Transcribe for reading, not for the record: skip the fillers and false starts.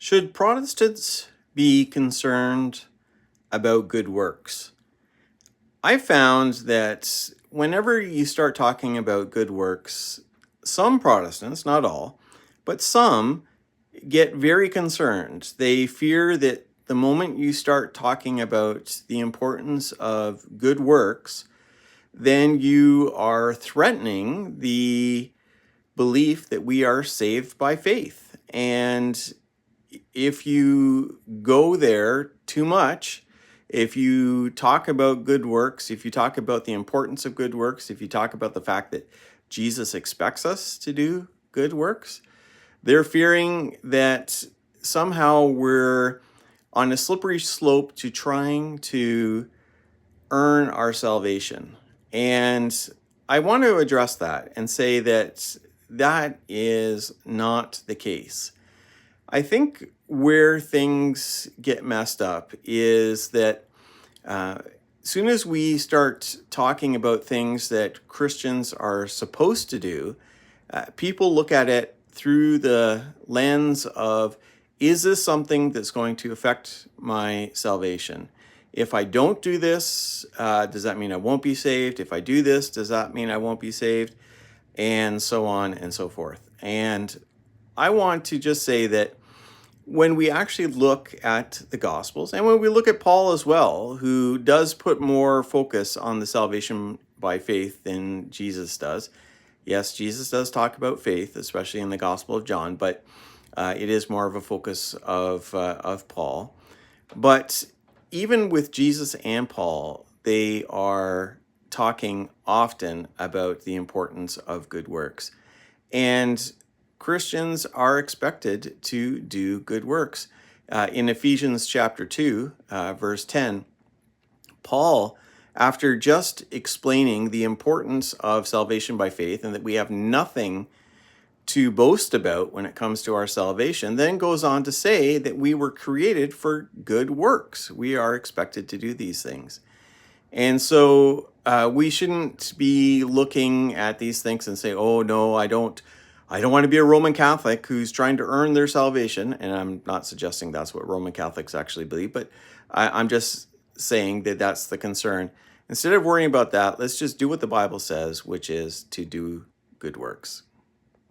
Should Protestants be concerned about good works? I found that whenever you start talking about good works, some Protestants, not all, but some get very concerned. They fear that the moment you start talking about the importance of good works, then you are threatening the belief that we are saved by faith. And if you go there too much, if you talk about good works, if you talk about the importance of good works, if you talk about the fact that Jesus expects us to do good works, they're fearing that somehow we're on a slippery slope to trying to earn our salvation. And I want to address that and say that that is not the case. I think where things get messed up is that as soon as we start talking about things that Christians are supposed to do, people look at it through the lens of, is this something that's going to affect my salvation? If I don't do this, does that mean I won't be saved? If I do this, does that mean I won't be saved? And so on and so forth. And I want to just say that when we actually look at the Gospels, and when we look at Paul as well, who does put more focus on the salvation by faith than Jesus does. Yes, Jesus does talk about faith, especially in the Gospel of John, but it is more of a focus of Paul. But even with Jesus and Paul, they are talking often about the importance of good works. And Christians are expected to do good works. In Ephesians chapter 2, verse 10, Paul, after just explaining the importance of salvation by faith and that we have nothing to boast about when it comes to our salvation, then goes on to say that we were created for good works. We are expected to do these things. And so we shouldn't be looking at these things and say, oh, no, I don't want to be a Roman Catholic who's trying to earn their salvation. And I'm not suggesting that's what Roman Catholics actually believe, but I'm just saying that that's the concern. Instead of worrying about that, let's just do what the Bible says, which is to do good works.